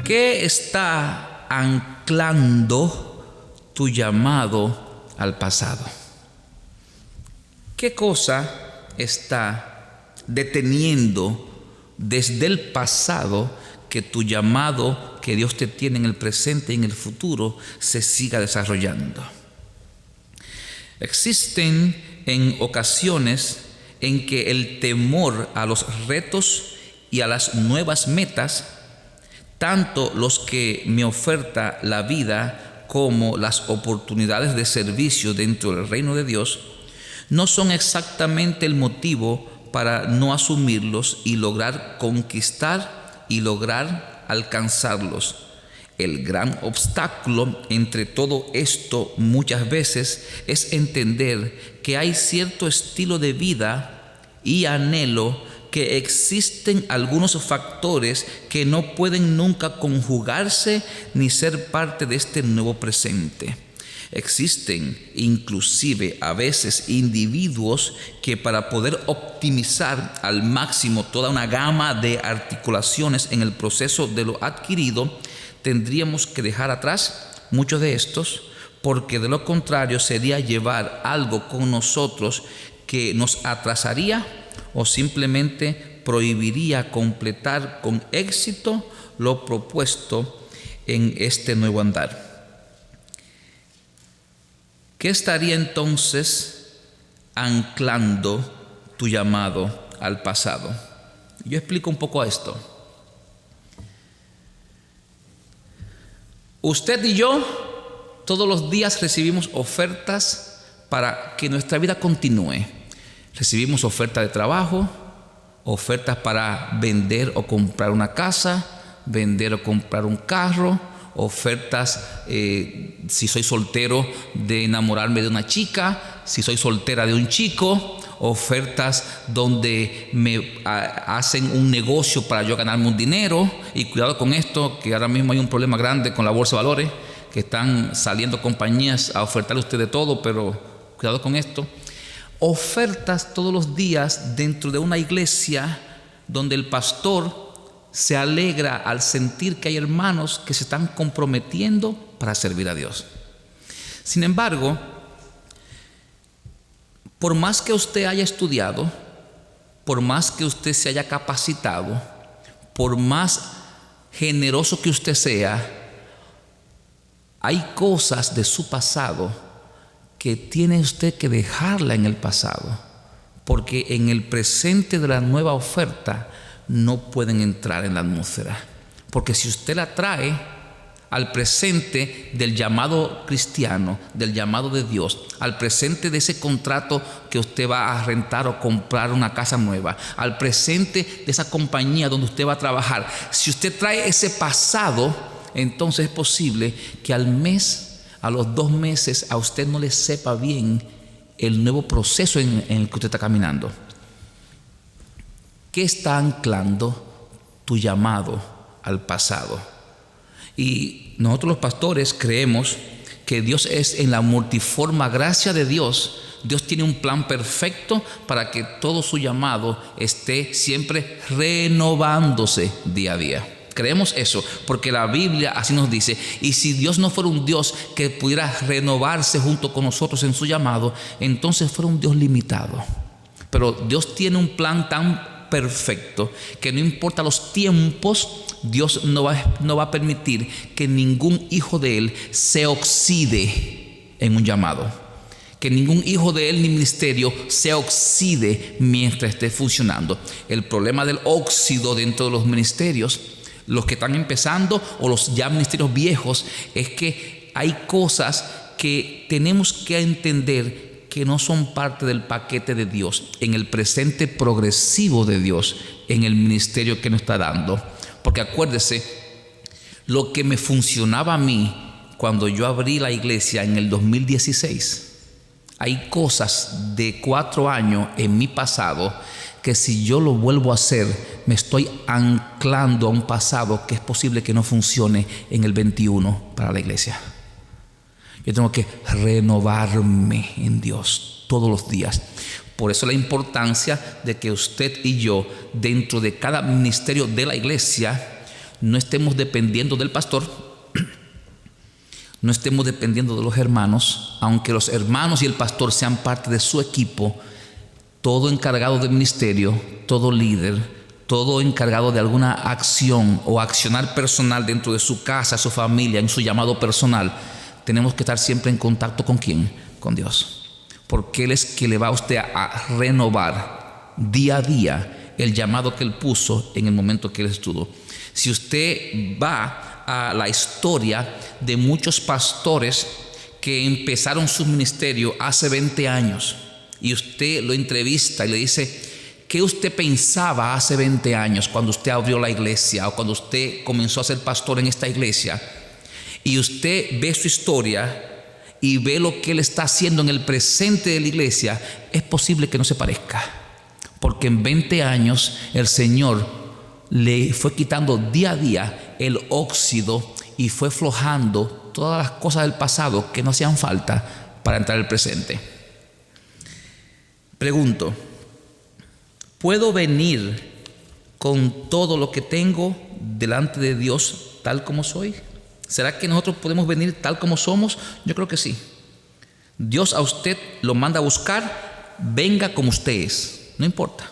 ¿Qué está anclando tu llamado al pasado? ¿Qué cosa está deteniendo desde el pasado que tu llamado que Dios te tiene en el presente y en el futuro se siga desarrollando? Existen en ocasiones en que el temor a los retos y a las nuevas metas, tanto los que me oferta la vida como las oportunidades de servicio dentro del reino de Dios, no son exactamente el motivo para no asumirlos y lograr conquistar y lograr alcanzarlos. El gran obstáculo entre todo esto muchas veces es entender que hay cierto estilo de vida y anhelo, que existen algunos factores que no pueden nunca conjugarse ni ser parte de este nuevo presente. Existen inclusive a veces individuos que para poder optimizar al máximo toda una gama de articulaciones en el proceso de lo adquirido, tendríamos que dejar atrás muchos de estos, porque de lo contrario sería llevar algo con nosotros que nos atrasaría o simplemente prohibiría completar con éxito lo propuesto en este nuevo andar. ¿Qué estaría entonces anclando tu llamado al pasado? Yo explico un poco esto. Usted y yo todos los días recibimos ofertas para que nuestra vida continúe. Recibimos ofertas de trabajo, ofertas para vender o comprar una casa, vender o comprar un carro, ofertas, si soy soltero, de enamorarme de una chica, si soy soltera, de un chico, ofertas donde me hacen un negocio para yo ganarme un dinero. Y cuidado con esto, que ahora mismo hay un problema grande con la bolsa de valores, que están saliendo compañías a ofertarle a usted de todo, pero cuidado con esto. Ofertas todos los días dentro de una iglesia donde el pastor se alegra al sentir que hay hermanos que se están comprometiendo para servir a Dios. Sin embargo, por más que usted haya estudiado, por más que usted se haya capacitado, por más generoso que usted sea, hay cosas de su pasado que tiene usted que dejarla en el pasado, porque en el presente de la nueva oferta no pueden entrar en la atmósfera. Porque si usted la trae al presente del llamado cristiano, del llamado de Dios, al presente de ese contrato que usted va a rentar o comprar una casa nueva, al presente de esa compañía donde usted va a trabajar, si usted trae ese pasado, entonces es posible que al mes, a los 2 meses, a usted no le sepa bien el nuevo proceso en el que usted está caminando. ¿Qué está anclando tu llamado al pasado? Y nosotros los pastores creemos que Dios es, en la multiforme gracia de Dios, Dios tiene un plan perfecto para que todo su llamado esté siempre renovándose día a día. Creemos eso, porque la Biblia así nos dice. Y si Dios no fuera un Dios que pudiera renovarse junto con nosotros en su llamado, entonces fuera un Dios limitado. Pero Dios tiene un plan tan perfecto que no importa los tiempos, Dios no va a permitir que ningún hijo de Él se oxide en un llamado. Que ningún hijo de Él ni ministerio se oxide mientras esté funcionando. El problema del óxido dentro de los ministerios, los que están empezando o los ya ministerios viejos, es que hay cosas que tenemos que entender que no son parte del paquete de Dios, en el presente progresivo de Dios, en el ministerio que nos está dando. Porque acuérdese, lo que me funcionaba a mí cuando yo abrí la iglesia en el 2016, hay cosas de 4 años en mi pasado que si yo lo vuelvo a hacer, me estoy anclando a un pasado que es posible que no funcione en el 21 para la iglesia. Yo tengo que renovarme en Dios todos los días. Por eso la importancia de que usted y yo, dentro de cada ministerio de la iglesia, no estemos dependiendo del pastor, no estemos dependiendo de los hermanos, aunque los hermanos y el pastor sean parte de su equipo. Todo encargado del ministerio, todo líder, todo encargado de alguna acción o accionar personal dentro de su casa, su familia, en su llamado personal, tenemos que estar siempre en contacto ¿con quién? Con Dios. Porque Él es que le va a usted a renovar día a día el llamado que Él puso en el momento que Él estuvo. Si usted va a la historia de muchos pastores que empezaron su ministerio hace 20 años y usted lo entrevista y le dice, ¿qué usted pensaba hace 20 años cuando usted abrió la iglesia o cuando usted comenzó a ser pastor en esta iglesia? Y usted ve su historia y ve lo que Él está haciendo en el presente de la iglesia, es posible que no se parezca, porque en 20 años el Señor le fue quitando día a día el óxido y fue aflojando todas las cosas del pasado que no hacían falta para entrar al presente. Pregunto, ¿puedo venir con todo lo que tengo delante de Dios tal como soy? ¿Será que nosotros podemos venir tal como somos? Yo creo que sí. Dios a usted lo manda a buscar, venga como usted es, no importa.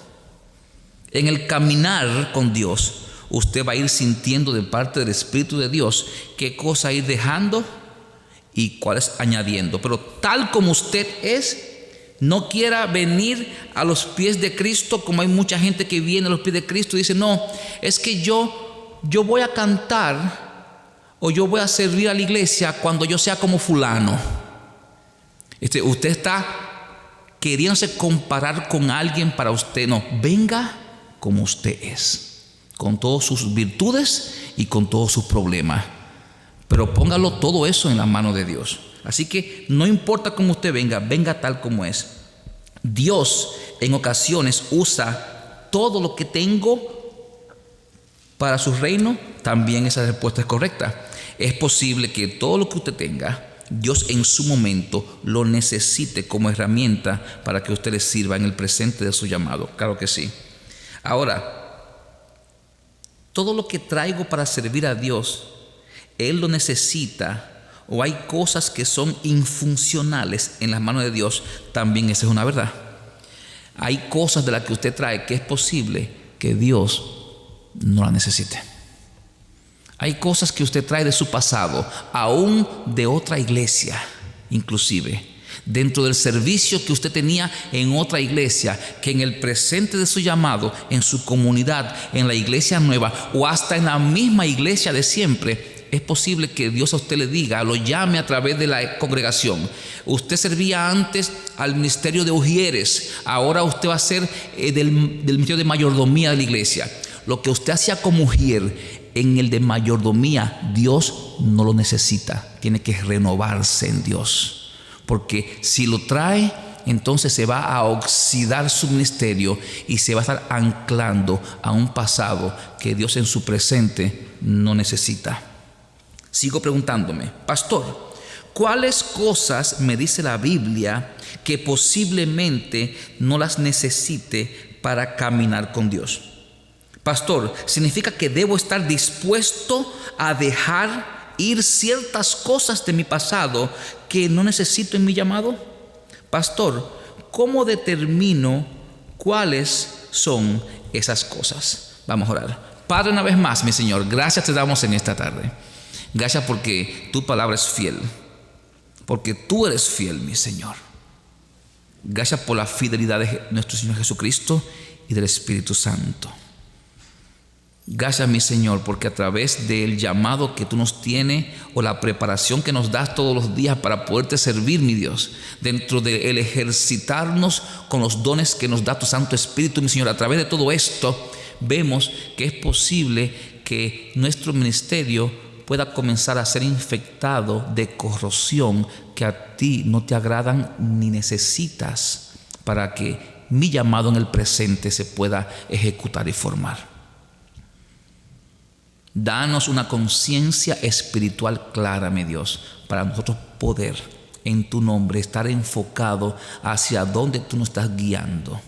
En el caminar con Dios, usted va a ir sintiendo de parte del Espíritu de Dios qué cosa ir dejando y cuáles añadiendo. Pero tal como usted es, no quiera venir a los pies de Cristo, como hay mucha gente que viene a los pies de Cristo y dice, no, es que yo voy a cantar o yo voy a servir a la iglesia cuando yo sea como fulano. Usted está queriéndose comparar con alguien para usted. No, venga como usted es, con todas sus virtudes y con todos sus problemas. Pero póngalo todo eso en la mano de Dios. Así que no importa cómo usted venga, venga tal como es. Dios en ocasiones usa todo lo que tengo para su reino. También esa respuesta es correcta. Es posible que todo lo que usted tenga, Dios en su momento lo necesite como herramienta para que usted le sirva en el presente de su llamado. Claro que sí. Ahora, todo lo que traigo para servir a Dios, Él lo necesita, o hay cosas que son infuncionales en las manos de Dios, también esa es una verdad. Hay cosas de las que usted trae que es posible que Dios no las necesite. Hay cosas que usted trae de su pasado, aún de otra iglesia, inclusive dentro del servicio que usted tenía en otra iglesia, que en el presente de su llamado, en su comunidad, en la iglesia nueva o hasta en la misma iglesia de siempre, es posible que Dios a usted le diga, lo llame a través de la congregación. Usted servía antes al ministerio de ujieres, ahora usted va a ser del ministerio de mayordomía de la iglesia. Lo que usted hacía como ujier, en el de mayordomía, Dios no lo necesita. Tiene que renovarse en Dios, porque si lo trae, entonces se va a oxidar su ministerio y se va a estar anclando a un pasado que Dios en su presente no necesita. Sigo preguntándome, pastor, ¿cuáles cosas me dice la Biblia que posiblemente no las necesite para caminar con Dios? Pastor, ¿significa que debo estar dispuesto a dejar ir ciertas cosas de mi pasado que no necesito en mi llamado? Pastor, ¿cómo determino cuáles son esas cosas? Vamos a orar. Padre, una vez más, mi Señor, gracias te damos en esta tarde. Gracias porque tu palabra es fiel, porque tú eres fiel, mi Señor. Gracias por la fidelidad de nuestro Señor Jesucristo y del Espíritu Santo. Gracias, mi Señor, porque a través del llamado que tú nos tienes o la preparación que nos das todos los días para poderte servir, mi Dios, dentro del ejercitarnos con los dones que nos da tu Santo Espíritu, mi Señor, a través de todo esto vemos que es posible que nuestro ministerio pueda comenzar a ser infectado de corrosión que a ti no te agradan ni necesitas para que mi llamado en el presente se pueda ejecutar y formar. Danos una conciencia espiritual clara, mi Dios, para nosotros poder en tu nombre estar enfocado hacia donde tú nos estás guiando.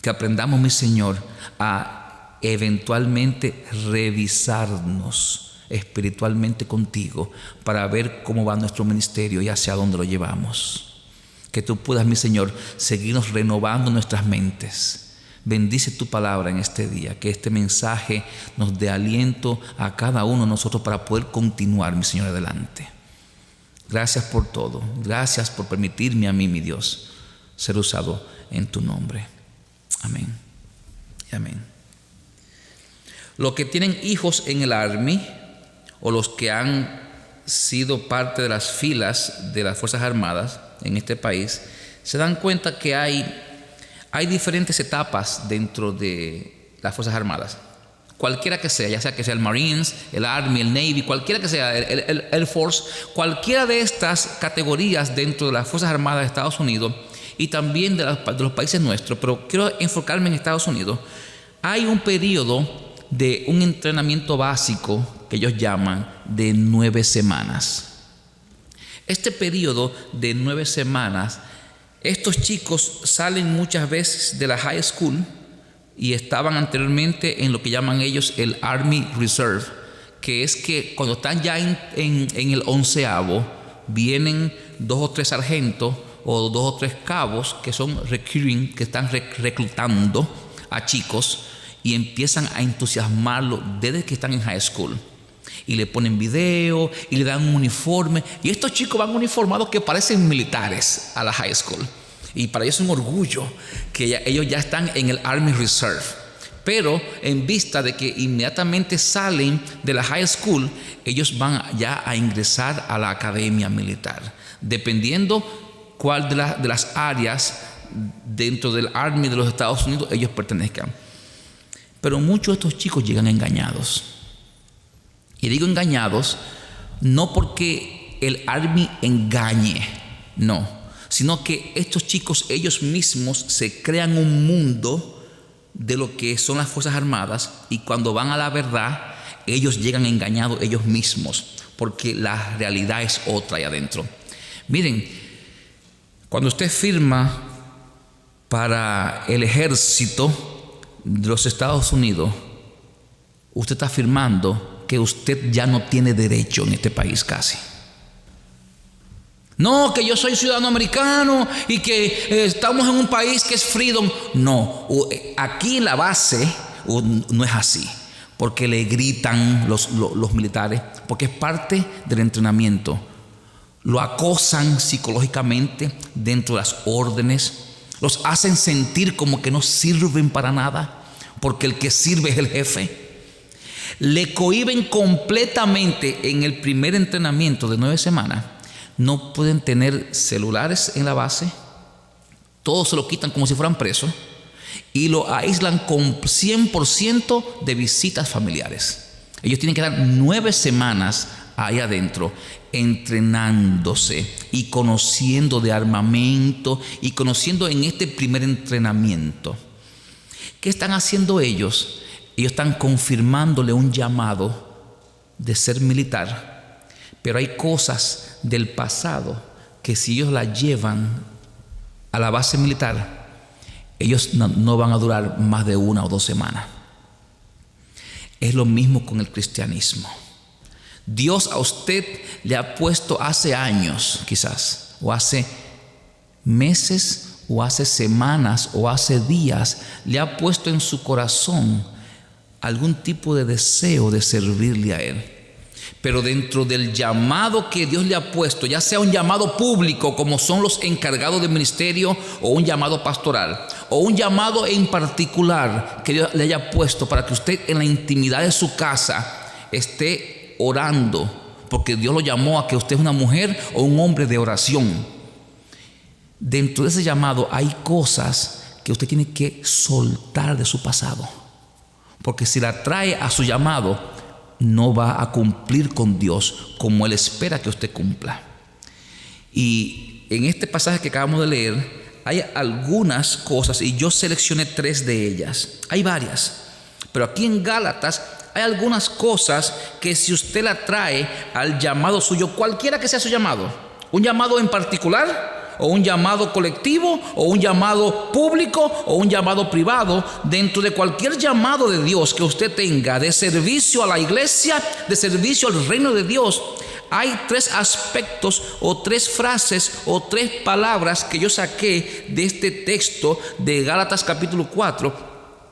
Que aprendamos, mi Señor, a eventualmente revisarnos espiritualmente contigo para ver cómo va nuestro ministerio y hacia dónde lo llevamos. Que tú puedas, mi Señor, seguirnos renovando nuestras mentes. Bendice tu palabra en este día, que este mensaje nos dé aliento a cada uno de nosotros para poder continuar, mi Señor, adelante. Gracias por todo. Gracias por permitirme a mí, mi Dios, ser usado en tu nombre. Amén. Amén. Los que tienen hijos en el Army o los que han sido parte de las filas de las Fuerzas Armadas en este país se dan cuenta que hay diferentes etapas dentro de las Fuerzas Armadas. Cualquiera que sea, ya sea que sea el Marines, el Army, el Navy, cualquiera que sea, el Air Force, cualquiera de estas categorías dentro de las Fuerzas Armadas de Estados Unidos y también de los países nuestros, pero quiero enfocarme en Estados Unidos. Hay un periodo de un entrenamiento básico que ellos llaman de 9 semanas. Este periodo de 9 semanas, estos chicos salen muchas veces de la high school y estaban anteriormente en lo que llaman ellos el Army Reserve, que es que cuando están ya en el 11avo, vienen 2 o 3 sargentos o 2 o 3 cabos que son recruiting, que están reclutando a chicos y empiezan a entusiasmarlos desde que están en high school. Y le ponen video y le dan un uniforme. Y estos chicos van uniformados que parecen militares a la high school. Y para ellos es un orgullo que ellos ya están en el Army Reserve. Pero en vista de que inmediatamente salen de la high school, ellos van ya a ingresar a la academia militar. Dependiendo cuál de las áreas dentro del Army de los Estados Unidos ellos pertenezcan. Pero muchos de estos chicos llegan engañados. Y digo engañados no porque el Army engañe, no, sino que estos chicos ellos mismos se crean un mundo de lo que son las Fuerzas Armadas y cuando van a la verdad ellos llegan engañados ellos mismos porque la realidad es otra ahí adentro. Miren, cuando usted firma para el ejército de los Estados Unidos, usted está firmando que usted ya no tiene derecho en este país casi. No, que yo soy ciudadano americano y que estamos en un país que es freedom. No, aquí en la base no es así, porque le gritan los militares, porque es parte del entrenamiento. Lo acosan psicológicamente dentro de las órdenes, los hacen sentir como que no sirven para nada, porque el que sirve es el jefe. Le cohíben completamente en el primer entrenamiento de 9 semanas. No pueden tener celulares en la base. Todos se lo quitan como si fueran presos. Y lo aíslan con 100% de visitas familiares. Ellos tienen que dar 9 semanas ahí adentro, entrenándose y conociendo de armamento y conociendo en este primer entrenamiento. ¿Qué están haciendo ellos? Ellos están confirmándole un llamado de ser militar, pero hay cosas del pasado que si ellos las llevan a la base militar, ellos no van a durar más de 1 o 2 semanas. Es lo mismo con el cristianismo. Dios a usted le ha puesto hace años, quizás, o hace meses, o hace semanas, o hace días, le ha puesto en su corazón algún tipo de deseo de servirle a Él. Pero dentro del llamado que Dios le ha puesto, ya sea un llamado público como son los encargados del ministerio, o un llamado pastoral, o un llamado en particular que Dios le haya puesto para que usted en la intimidad de su casa esté orando, porque Dios lo llamó a que usted es una mujer o un hombre de oración. Dentro de ese llamado hay cosas que usted tiene que soltar de su pasado, porque si la trae a su llamado, no va a cumplir con Dios como Él espera que usted cumpla. Y en este pasaje que acabamos de leer, hay algunas cosas, y yo seleccioné 3 de ellas. Hay varias, pero aquí en Gálatas hay algunas cosas que si usted la trae al llamado suyo, cualquiera que sea su llamado, un llamado en particular o un llamado colectivo, o un llamado público, o un llamado privado. Dentro de cualquier llamado de Dios que usted tenga, de servicio a la iglesia, de servicio al reino de Dios, hay 3 aspectos o 3 frases o 3 palabras que yo saqué de este texto de Gálatas capítulo 4,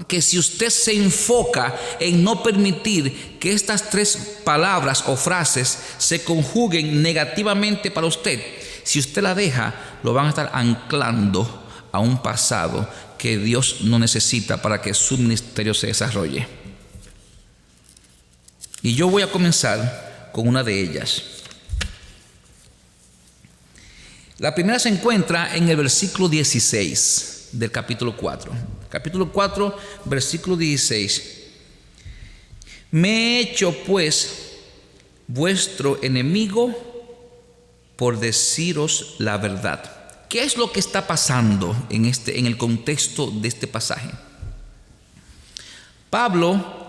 que si usted se enfoca en no permitir que estas 3 palabras o frases se conjuguen negativamente para usted, si usted la deja, lo van a estar anclando a un pasado que Dios no necesita para que su ministerio se desarrolle. Y yo voy a comenzar con una de ellas. La primera se encuentra en el versículo 16 del capítulo 4. Capítulo 4, versículo 16. Me he hecho pues vuestro enemigo por deciros la verdad. ¿Qué es lo que está pasando en el contexto de este pasaje? Pablo,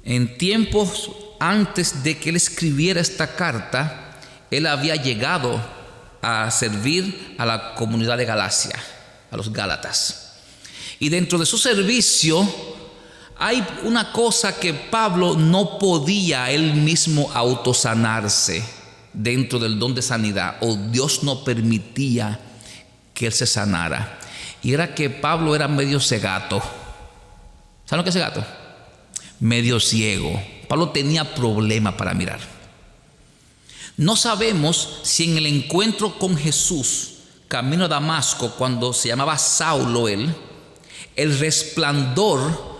en tiempos antes de que él escribiera esta carta, él había llegado a servir a la comunidad de Galacia, a los Gálatas. Y dentro de su servicio hay una cosa que Pablo no podía él mismo autosanarse dentro del don de sanidad, o Dios no permitía que él se sanara. Y era que Pablo era medio cegato. ¿Saben lo que es cegato? Medio ciego. Pablo tenía problemas para mirar. No sabemos si en el encuentro con Jesús, camino a Damasco, cuando se llamaba Saulo él, el resplandor,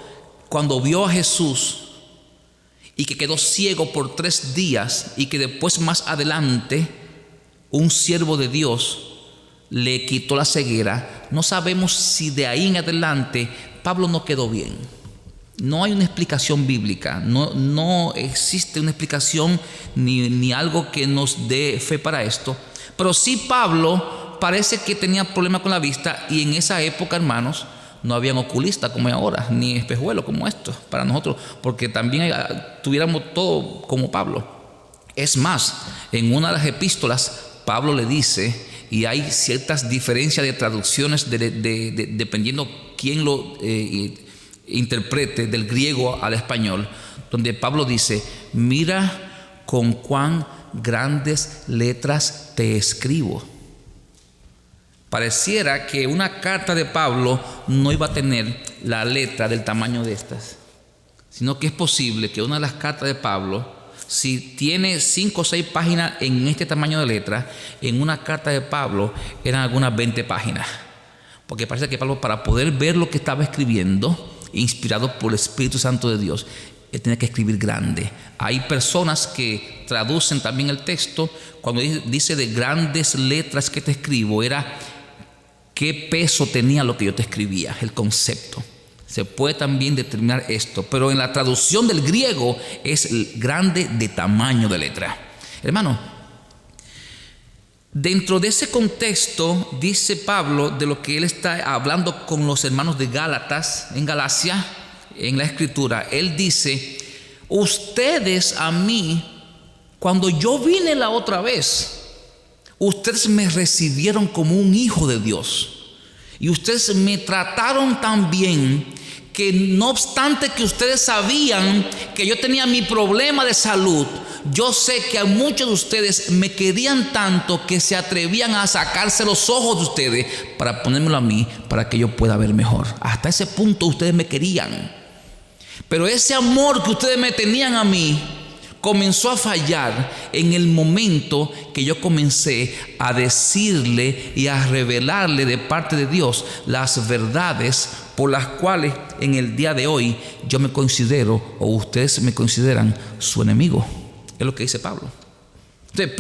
cuando vio a Jesús y que quedó ciego por 3 días, y que después más adelante un siervo de Dios le quitó la ceguera, no sabemos si de ahí en adelante Pablo no quedó bien. No hay una explicación bíblica, no existe una explicación ni algo que nos dé fe para esto. Pero sí, Pablo parece que tenía problemas con la vista, y en esa época, hermanos, no habían oculistas como hay ahora, ni espejuelos como estos para nosotros, porque también tuviéramos todo como Pablo. Es más, en una de las epístolas, Pablo le dice, y hay ciertas diferencias de traducciones dependiendo quién lo interprete, del griego al español, donde Pablo dice: mira con cuán grandes letras te escribo. Pareciera que una carta de Pablo no iba a tener la letra del tamaño de estas, sino que es posible que una de las cartas de Pablo, si tiene 5 o 6 páginas en este tamaño de letra, en una carta de Pablo eran algunas 20 páginas, porque parece que Pablo, para poder ver lo que estaba escribiendo, inspirado por el Espíritu Santo de Dios, él tenía que escribir grande. Hay personas que traducen también el texto, cuando dice de grandes letras que te escribo, era qué peso tenía lo que yo te escribía, el concepto. Se puede también determinar esto, pero en la traducción del griego es grande de tamaño de letra. Hermano, dentro de ese contexto, dice Pablo de lo que él está hablando con los hermanos de Gálatas, en Galacia, en la escritura. Él dice: ustedes a mí, cuando yo vine la otra vez, ustedes me recibieron como un hijo de Dios, y ustedes me trataron tan bien que, no obstante que ustedes sabían que yo tenía mi problema de salud, yo sé que a muchos de ustedes me querían tanto que se atrevían a sacarse los ojos de ustedes para ponérmelo a mí, para que yo pueda ver mejor. Hasta ese punto ustedes me querían. Pero ese amor que ustedes me tenían a mí comenzó a fallar en el momento que yo comencé a decirle y a revelarle de parte de Dios las verdades por las cuales en el día de hoy yo me considero, o ustedes me consideran, su enemigo. Es lo que dice Pablo. Entonces,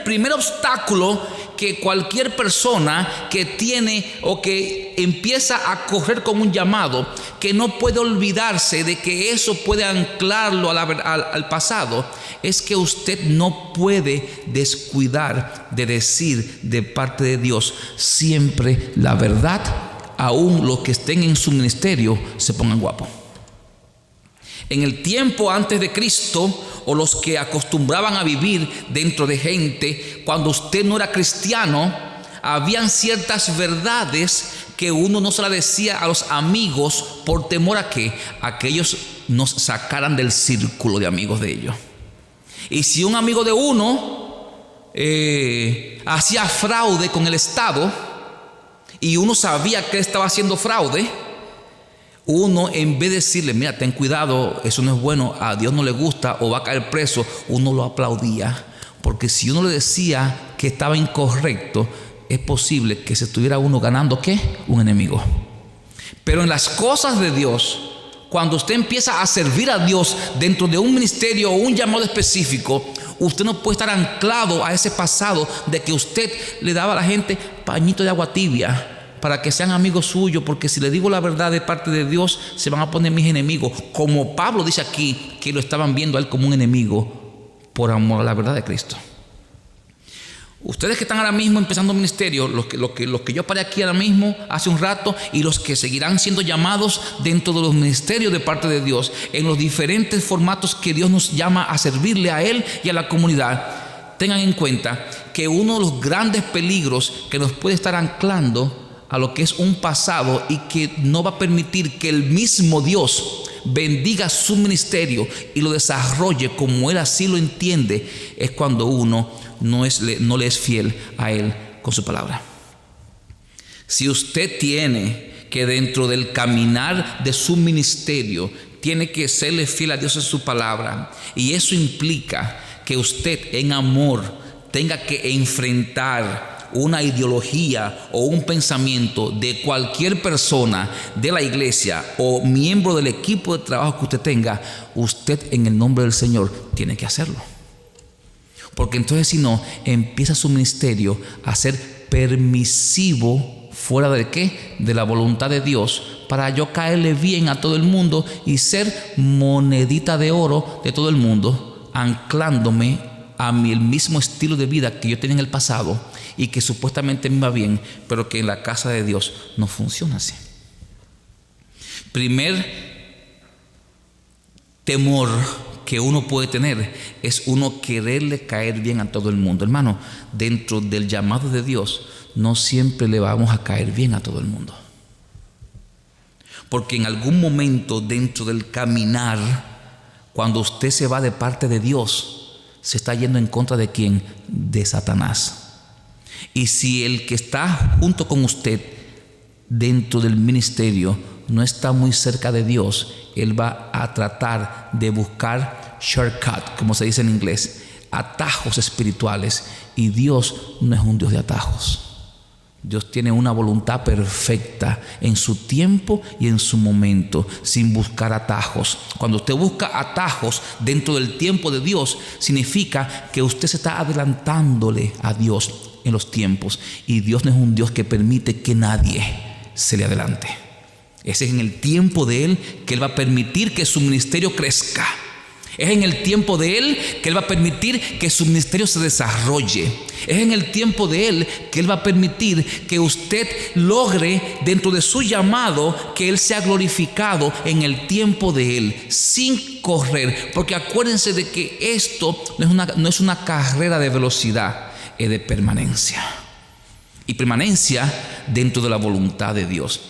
primer obstáculo que cualquier persona que tiene o que empieza a correr con un llamado, que no puede olvidarse de que eso puede anclarlo al pasado, es que usted no puede descuidar de decir de parte de Dios siempre la verdad, aún los que estén en su ministerio se pongan guapos. En el tiempo antes de Cristo, o los que acostumbraban a vivir dentro de gente, cuando usted no era cristiano, habían ciertas verdades que uno no se las decía a los amigos por temor a que aquellos nos sacaran del círculo de amigos de ellos. Y si un amigo de uno hacía fraude con el Estado y uno sabía que estaba haciendo fraude, uno, en vez de decirle, mira, ten cuidado, eso no es bueno, a Dios no le gusta o va a caer preso, uno lo aplaudía. Porque si uno le decía que estaba incorrecto, es posible que se estuviera uno ganando, ¿qué? Un enemigo. Pero en las cosas de Dios, cuando usted empieza a servir a Dios dentro de un ministerio o un llamado específico, usted no puede estar anclado a ese pasado de que usted le daba a la gente pañito de agua tibia para que sean amigos suyos, porque si le digo la verdad de parte de Dios, se van a poner mis enemigos. Como Pablo dice aquí, que lo estaban viendo a él como un enemigo por amor a la verdad de Cristo. Ustedes que están ahora mismo empezando ministerio, los que yo paré aquí ahora mismo hace un rato, y los que seguirán siendo llamados dentro de los ministerios de parte de Dios, en los diferentes formatos que Dios nos llama a servirle a Él y a la comunidad, tengan en cuenta que uno de los grandes peligros que nos puede estar anclando a lo que es un pasado y que no va a permitir que el mismo Dios bendiga su ministerio y lo desarrolle como Él así lo entiende, es cuando uno no le es fiel a Él con su palabra. Si usted tiene que dentro del caminar de su ministerio tiene que serle fiel a Dios en su palabra, y eso implica que usted en amor tenga que enfrentar una ideología o un pensamiento de cualquier persona de la iglesia o miembro del equipo de trabajo que usted tenga, usted en el nombre del Señor tiene que hacerlo. Porque entonces si no, empieza su ministerio a ser permisivo fuera de ¿qué? De la voluntad de Dios, para yo caerle bien a todo el mundo y ser monedita de oro de todo el mundo, anclándome a el mismo estilo de vida que yo tenía en el pasado y que supuestamente me va bien, pero que en la casa de Dios no funciona así. Primer temor que uno puede tener es uno quererle caer bien a todo el mundo. Hermano, dentro del llamado de Dios no siempre le vamos a caer bien a todo el mundo, porque en algún momento dentro del caminar, cuando usted se va de parte de Dios, se está yendo en contra de ¿quién? De Satanás. Y si el que está junto con usted dentro del ministerio no está muy cerca de Dios, él va a tratar de buscar shortcut, como se dice en inglés, atajos espirituales. Y Dios no es un Dios de atajos. Dios tiene una voluntad perfecta en su tiempo y en su momento, sin buscar atajos. Cuando usted busca atajos dentro del tiempo de Dios, significa que usted se está adelantándole a Dios en los tiempos, y Dios no es un Dios que permite que nadie se le adelante. Ese es en el tiempo de Él que Él va a permitir que su ministerio crezca. Es en el tiempo de Él que Él va a permitir que su ministerio se desarrolle. Es en el tiempo de Él que Él va a permitir que usted logre dentro de su llamado que Él sea glorificado en el tiempo de Él, sin correr. Porque acuérdense de que esto no es una carrera de velocidad, es de permanencia. Y permanencia dentro de la voluntad de Dios.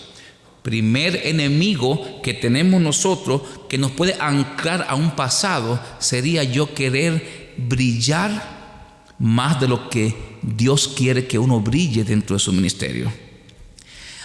Primer enemigo que tenemos nosotros que nos puede anclar a un pasado sería yo querer brillar más de lo que Dios quiere que uno brille dentro de su ministerio.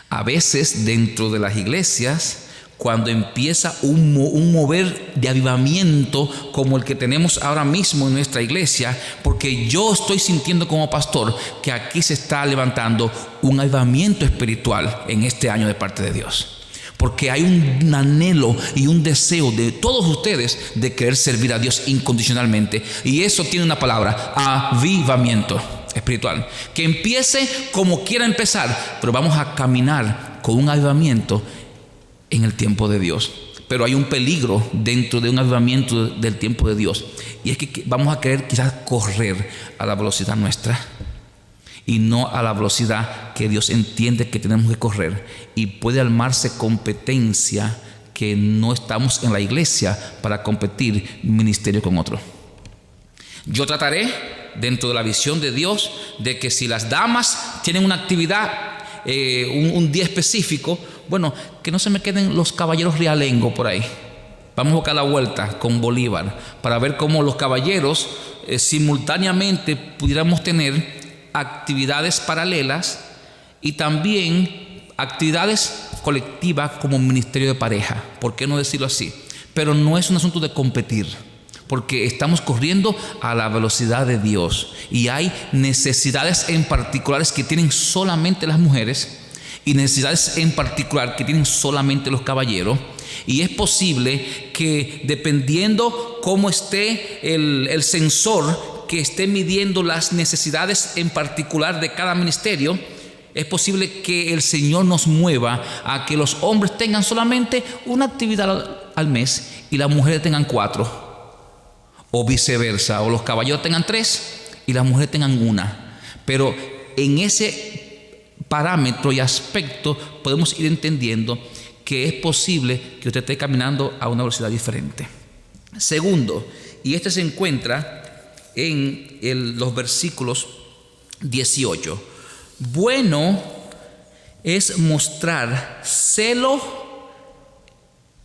A veces dentro de las iglesias, cuando empieza un mover de avivamiento como el que tenemos ahora mismo en nuestra iglesia, porque yo estoy sintiendo como pastor que aquí se está levantando un avivamiento espiritual en este año de parte de Dios, porque hay un anhelo y un deseo de todos ustedes de querer servir a Dios incondicionalmente, y eso tiene una palabra: avivamiento espiritual. Que empiece como quiera empezar, pero vamos a caminar con un avivamiento en el tiempo de Dios. Pero hay un peligro dentro de un avivamiento del tiempo de Dios, y es que vamos a querer quizás correr a la velocidad nuestra y no a la velocidad que Dios entiende que tenemos que correr, y puede armarse competencia que no estamos en la iglesia para competir ministerio con otro. Yo trataré, dentro de la visión de Dios, de que si las damas tienen una actividad, un día específico, bueno, que no se me queden los caballeros realengo por ahí. Vamos a buscar la vuelta con Bolívar para ver cómo los caballeros simultáneamente pudiéramos tener actividades paralelas y también actividades colectivas como ministerio de pareja. ¿Por qué no decirlo así? Pero no es un asunto de competir, porque estamos corriendo a la velocidad de Dios y hay necesidades en particulares que tienen solamente las mujeres y necesidades en particular que tienen solamente los caballeros. Y es posible que, dependiendo cómo esté el sensor que esté midiendo las necesidades en particular de cada ministerio, es posible que el Señor nos mueva a que los hombres tengan solamente una actividad al mes y las mujeres tengan 4. O viceversa, o los caballeros tengan 3 y las mujeres tengan 1. Pero en ese parámetro y aspecto podemos ir entendiendo que es posible que usted esté caminando a una velocidad diferente. Segundo, y este se encuentra en los versículos 18. Bueno es mostrar celo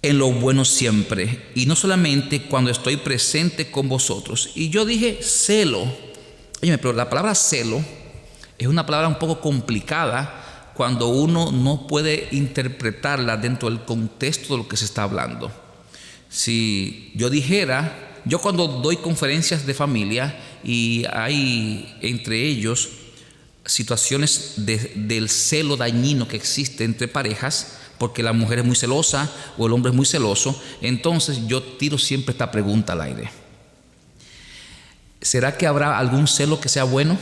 en lo bueno siempre, y no solamente cuando estoy presente con vosotros. Y yo dije celo. Óyeme, pero la palabra celo es una palabra un poco complicada cuando uno no puede interpretarla dentro del contexto de lo que se está hablando. Si yo dijera, yo cuando doy conferencias de familia y hay entre ellos situaciones del celo dañino que existe entre parejas, porque la mujer es muy celosa o el hombre es muy celoso, entonces yo tiro siempre esta pregunta al aire: ¿será que habrá algún celo que sea bueno?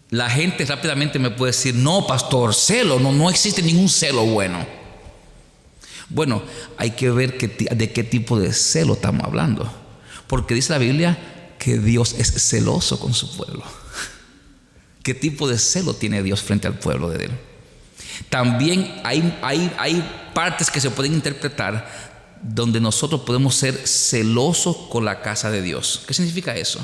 La gente rápidamente me puede decir: no, pastor, celo, no existe ningún celo bueno. Bueno, hay que ver de qué tipo de celo estamos hablando, porque dice la Biblia que Dios es celoso con su pueblo. ¿Qué tipo de celo tiene Dios frente al pueblo de Él? También hay partes que se pueden interpretar donde nosotros podemos ser celosos con la casa de Dios. ¿Qué significa eso?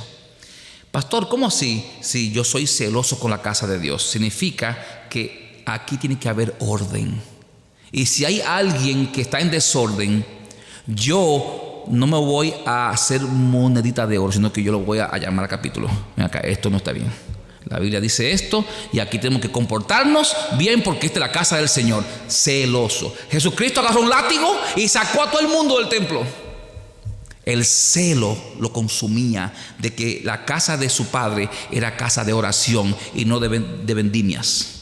Pastor, ¿cómo así? Si yo soy celoso con la casa de Dios, significa que aquí tiene que haber orden. Y si hay alguien que está en desorden, yo no me voy a hacer monedita de oro, sino que yo lo voy a llamar a capítulo. Ven acá, esto no está bien. La Biblia dice esto y aquí tenemos que comportarnos bien porque esta es la casa del Señor. Celoso. Jesucristo agarró un látigo y sacó a todo el mundo del templo. El celo lo consumía de que la casa de su padre era casa de oración y no de vendimias.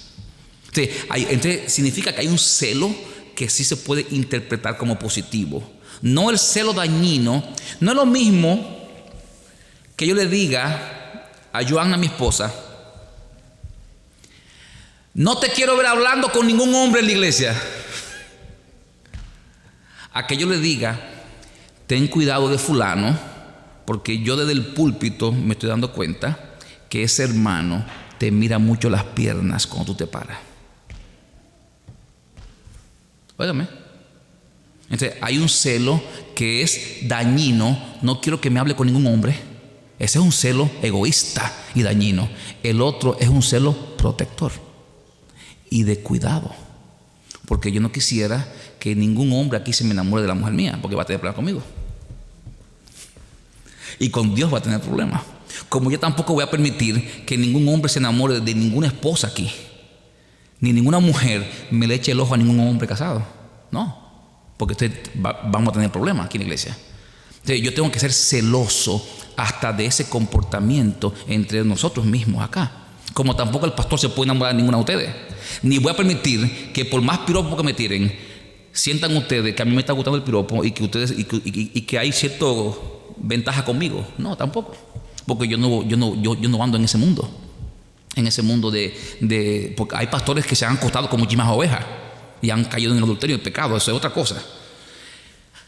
Entonces significa que hay un celo que sí se puede interpretar como positivo. No el celo dañino. No es lo mismo que yo le diga a Joanna, mi esposa: no te quiero ver hablando con ningún hombre en la iglesia, a que yo le diga: ten cuidado de fulano, porque yo desde el púlpito me estoy dando cuenta que ese hermano te mira mucho las piernas cuando tú te paras. Óigame. Entonces hay un celo que es dañino. No quiero que me hable con ningún hombre. Ese es un celo egoísta y dañino. El otro es un celo protector y de cuidado, porque yo no quisiera que ningún hombre aquí se me enamore de la mujer mía, porque va a tener problemas conmigo y con Dios va a tener problemas. Como yo tampoco voy a permitir que ningún hombre se enamore de ninguna esposa aquí, ni ninguna mujer me le eche el ojo a ningún hombre casado. No, porque vamos a tener problemas aquí en la iglesia. Entonces yo tengo que ser celoso hasta de ese comportamiento entre nosotros mismos acá. Como tampoco el pastor se puede enamorar de ninguna de ustedes. Ni voy a permitir que por más piropo que me tiren, sientan ustedes que a mí me está gustando el piropo y que ustedes y que hay cierta ventaja conmigo. No, tampoco. Porque yo no ando en ese mundo. En ese mundo porque hay pastores que se han acostado con muchísimas ovejas y han caído en el adulterio y el pecado. Eso es otra cosa.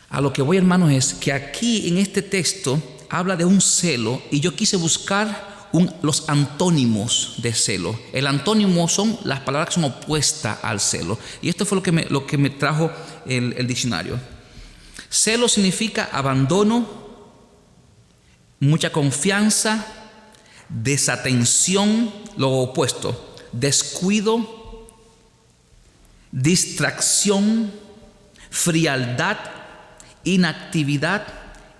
A lo que voy, hermanos, es que aquí en este texto habla de un celo y yo quise buscar los antónimos de celo. El antónimo son las palabras que son opuestas al celo. Y esto fue lo que me trajo el diccionario. Celo significa abandono, mucha confianza, desatención, lo opuesto, descuido, distracción, frialdad, inactividad,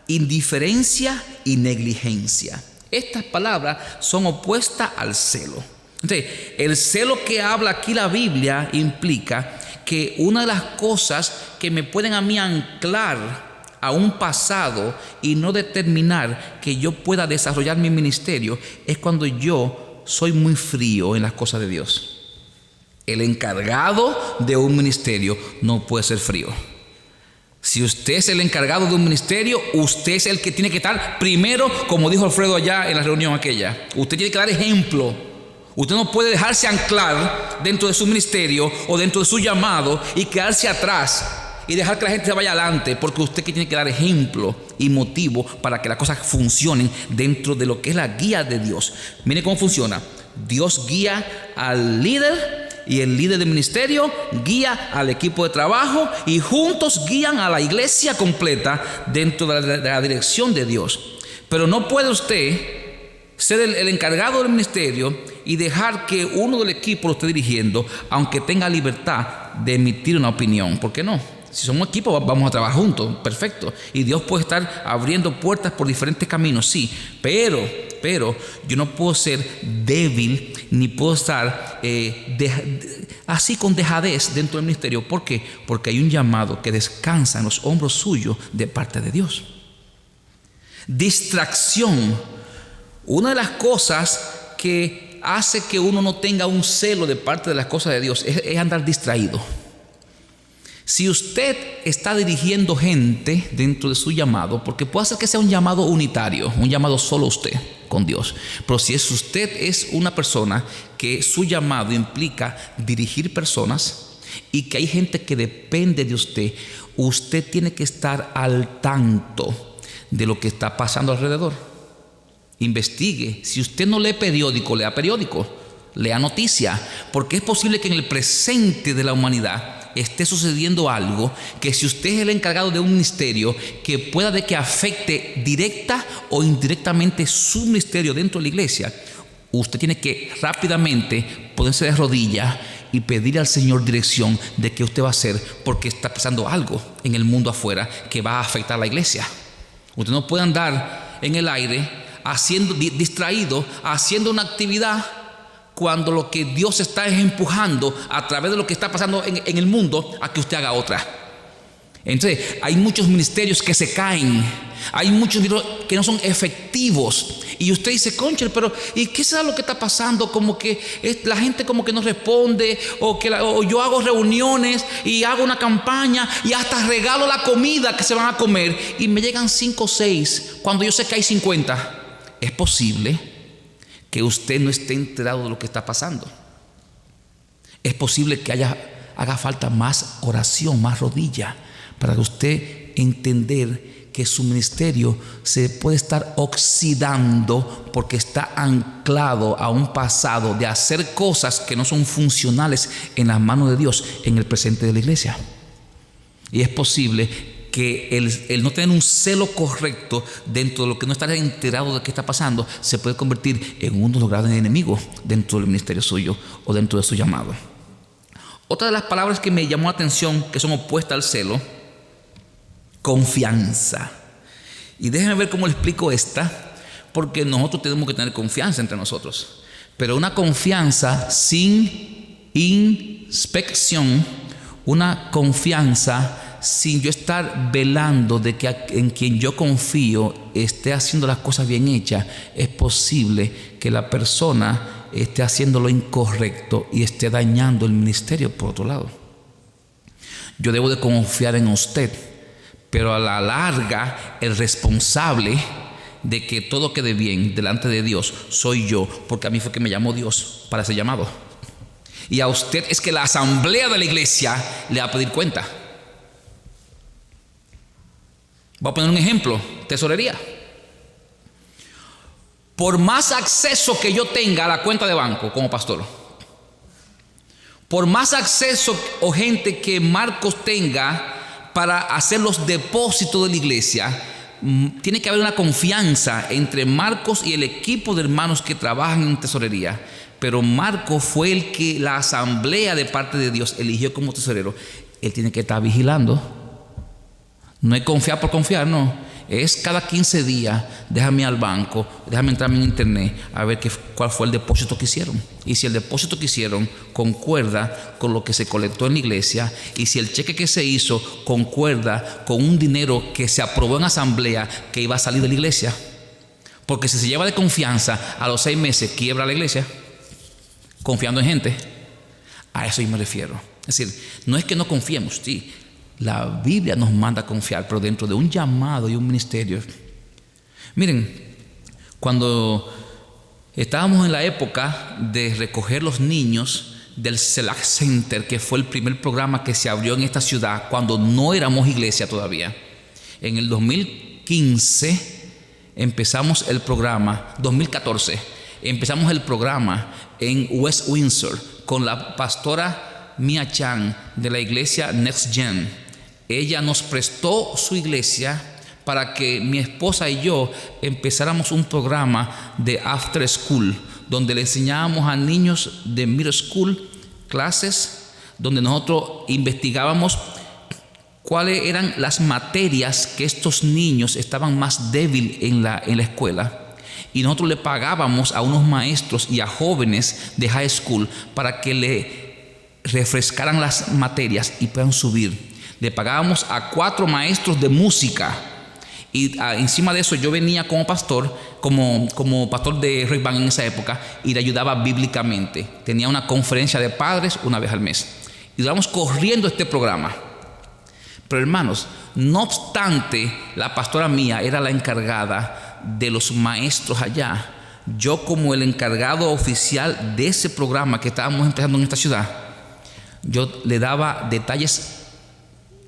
indiferencia y negligencia. Estas palabras son opuestas al celo. Entonces, el celo que habla aquí la Biblia implica que una de las cosas que me pueden a mí anclar a un pasado y no determinar que yo pueda desarrollar mi ministerio es cuando yo soy muy frío en las cosas de Dios. El encargado de un ministerio no puede ser frío. Si usted es el encargado de un ministerio, usted es el que tiene que estar primero, como dijo Alfredo allá en la reunión aquella. Usted tiene que dar ejemplo. Usted no puede dejarse anclar dentro de su ministerio o dentro de su llamado y quedarse atrás y dejar que la gente se vaya adelante, porque usted que tiene que dar ejemplo y motivo para que las cosas funcionen dentro de lo que es la guía de Dios. Mire cómo funciona. Dios guía al líder y el líder del ministerio guía al equipo de trabajo y juntos guían a la iglesia completa dentro de la dirección de Dios. Pero no puede usted ser el encargado del ministerio y dejar que uno del equipo lo esté dirigiendo, aunque tenga libertad de emitir una opinión. ¿Por qué no? Si somos equipo, vamos a trabajar juntos, perfecto. Y Dios puede estar abriendo puertas por diferentes caminos, sí. Pero yo no puedo ser débil, ni puedo estar así con dejadez dentro del ministerio. ¿Por qué? Porque hay un llamado que descansa en los hombros suyos de parte de Dios. Distracción. Una de las cosas que hace que uno no tenga un celo de parte de las cosas de Dios es andar distraído. Si usted está dirigiendo gente dentro de su llamado, porque puede ser que sea un llamado unitario, un llamado solo usted con Dios, pero si usted es una persona que su llamado implica dirigir personas y que hay gente que depende de usted, usted tiene que estar al tanto de lo que está pasando alrededor. Investigue. Si usted no lee periódico, lea periódico, lea noticia, porque es posible que en el presente de la humanidad esté sucediendo algo que, si usted es el encargado de un ministerio, que pueda de que afecte directa o indirectamente su ministerio dentro de la iglesia, usted tiene que rápidamente ponerse de rodillas y pedir al Señor dirección de qué usted va a hacer, porque está pasando algo en el mundo afuera que va a afectar a la iglesia. Usted no puede andar en el aire distraído, haciendo una actividad cuando lo que Dios está es empujando a través de lo que está pasando en el mundo a que usted haga otra. Entonces, hay muchos ministerios que se caen, hay muchos que no son efectivos. Y usted dice, concha, pero ¿y qué será lo que está pasando? Como que la gente como que no responde, o yo hago reuniones y hago una campaña y hasta regalo la comida que se van a comer y me llegan 5 o 6 cuando yo sé que hay 50. Es posible que usted no esté enterado de lo que está pasando. Es posible que haga falta más oración, más rodilla, para que usted entender que su ministerio se puede estar oxidando porque está anclado a un pasado de hacer cosas que no son funcionales en las manos de Dios en el presente de la iglesia. Y es posible que el no tener un celo correcto dentro de lo que no estar enterado de qué está pasando se puede convertir en uno de los grandes enemigos dentro del ministerio suyo o dentro de su llamado. Otra de las palabras que me llamó la atención, que son opuestas al celo: confianza. Y déjenme ver cómo le explico esta, porque nosotros tenemos que tener confianza entre nosotros, pero una confianza sin inspección, una confianza sin yo estar velando de que en quien yo confío esté haciendo las cosas bien hechas, es posible que la persona esté haciendo lo incorrecto y esté dañando el ministerio por otro lado. Yo debo de confiar en usted, pero a la larga el responsable de que todo quede bien delante de Dios soy yo, porque a mí fue que me llamó Dios para ese llamado. Y a usted es que la asamblea de la iglesia le va a pedir cuenta. Voy a poner un ejemplo: tesorería. Por más acceso que yo tenga a la cuenta de banco como pastor, por más acceso o gente que Marcos tenga para hacer los depósitos de la iglesia, tiene que haber una confianza entre Marcos y el equipo de hermanos que trabajan en tesorería. Pero Marcos fue el que la asamblea de parte de Dios eligió como tesorero. Él tiene que estar vigilando. No es confiar por confiar, no. Es cada 15 días, déjame al banco, déjame entrar en internet a ver cuál fue el depósito que hicieron. Y si el depósito que hicieron concuerda con lo que se colectó en la iglesia, y si el cheque que se hizo concuerda con un dinero que se aprobó en asamblea que iba a salir de la iglesia. Porque si se lleva de confianza, a los 6 meses quiebra la iglesia, confiando en gente. A eso yo me refiero. Es decir, no es que no confiemos, sí. La Biblia nos manda a confiar, pero dentro de un llamado y un ministerio. Miren, cuando estábamos en la época de recoger los niños del Select Center, que fue el primer programa que se abrió en esta ciudad, cuando no éramos iglesia todavía, en el 2015 empezamos el programa, 2014, empezamos el programa en West Windsor con la pastora Mia Chan de la iglesia Next Gen. Ella nos prestó su iglesia para que mi esposa y yo empezáramos un programa de after school, donde le enseñábamos a niños de middle school clases, donde nosotros investigábamos cuáles eran las materias que estos niños estaban más débiles en la escuela. Y nosotros le pagábamos a unos maestros y a jóvenes de high school para que le refrescaran las materias y puedan subir. Le pagábamos a 4 maestros de música. Y encima de eso yo venía como pastor, como pastor de Rock Band en esa época, y le ayudaba bíblicamente. Tenía una conferencia de padres una vez al mes. Y íbamos corriendo este programa. Pero hermanos, no obstante, la pastora Mía era la encargada de los maestros allá. Yo, como el encargado oficial de ese programa que estábamos empezando en esta ciudad, yo le daba detalles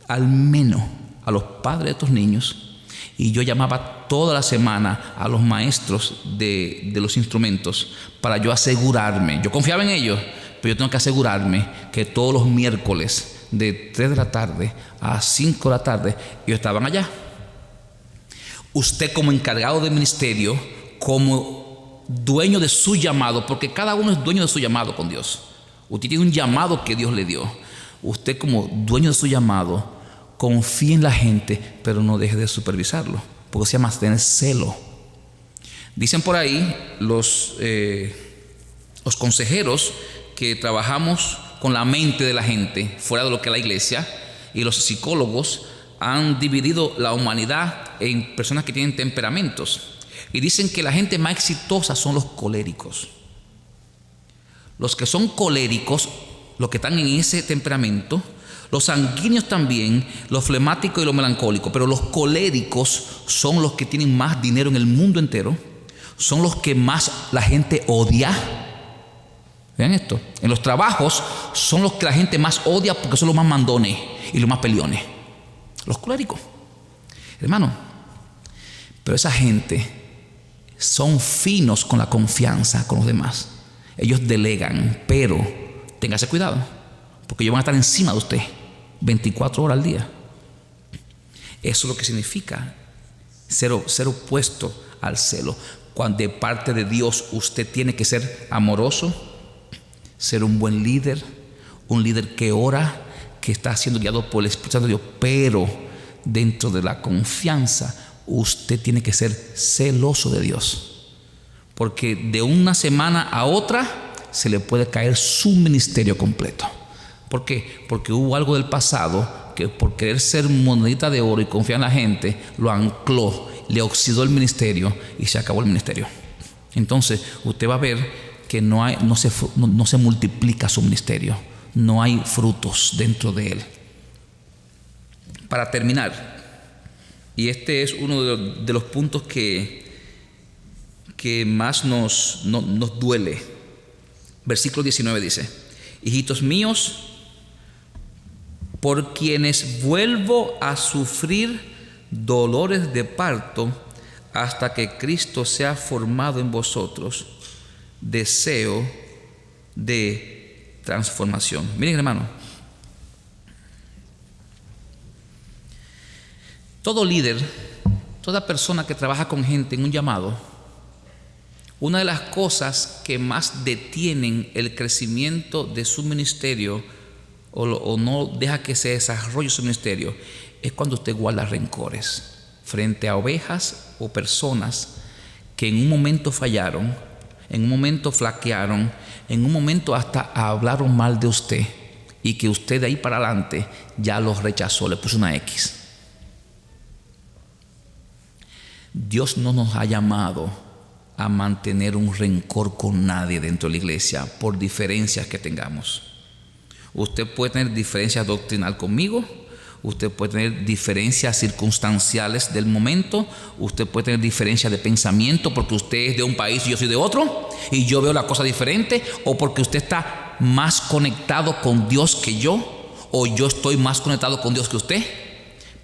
al menos a los padres de estos niños, y yo llamaba toda la semana a los maestros de los instrumentos para yo asegurarme. Yo confiaba en ellos, pero yo tengo que asegurarme que todos los miércoles de 3 de la tarde a 5 de la tarde ellos estaban allá. Usted, como encargado del ministerio, como dueño de su llamado, porque cada uno es dueño de su llamado con Dios. Usted tiene un llamado que Dios le dio. Usted, como dueño de su llamado, confíe en la gente, pero no deje de supervisarlo, porque se llama tener celo. Dicen por ahí los consejeros que trabajamos con la mente de la gente fuera de lo que es la iglesia, y los psicólogos han dividido la humanidad en personas que tienen temperamentos, y dicen que la gente más exitosa son los coléricos. Los que son coléricos, los que están en ese temperamento, los sanguíneos también, los flemáticos y los melancólicos, pero los coléricos son los que tienen más dinero en el mundo entero, son los que más la gente odia. Vean esto, en los trabajos son los que la gente más odia porque son los más mandones y los más peleones, los coléricos. Hermano, pero esa gente son finos con la confianza con los demás. Ellos delegan, pero téngase cuidado, porque ellos van a estar encima de usted 24 horas al día. Eso es lo que significa ser opuesto al celo. Cuando de parte de Dios usted tiene que ser amoroso, ser un buen líder, un líder que ora, que está siendo guiado por el Espíritu Santo de Dios, pero dentro de la confianza usted tiene que ser celoso de Dios, porque de una semana a otra se le puede caer su ministerio completo. ¿Por qué? Porque hubo algo del pasado que, por querer ser monedita de oro y confiar en la gente, lo ancló, le oxidó el ministerio y se acabó el ministerio. Entonces usted va a ver que no se multiplica su ministerio, no hay frutos dentro de él. Para terminar, y este es uno de los puntos que más nos duele. Versículo 19 dice: hijitos míos, por quienes vuelvo a sufrir dolores de parto hasta que Cristo sea formado en vosotros deseo de transformación. Miren, hermano, todo líder, toda persona que trabaja con gente en un llamado, una de las cosas que más detienen el crecimiento de su ministerio o no deja que se desarrolle su ministerio es cuando usted guarda rencores frente a ovejas o personas que en un momento fallaron, en un momento flaquearon, en un momento hasta hablaron mal de usted y que usted de ahí para adelante ya los rechazó, le puso una X. Dios no nos ha llamado a mantener un rencor con nadie dentro de la iglesia por diferencias que tengamos. Usted puede tener diferencias doctrinal conmigo, usted puede tener diferencias circunstanciales del momento, usted puede tener diferencias de pensamiento porque usted es de un país y yo soy de otro y yo veo la cosa diferente, o porque usted está más conectado con Dios que yo, o yo estoy más conectado con Dios que usted.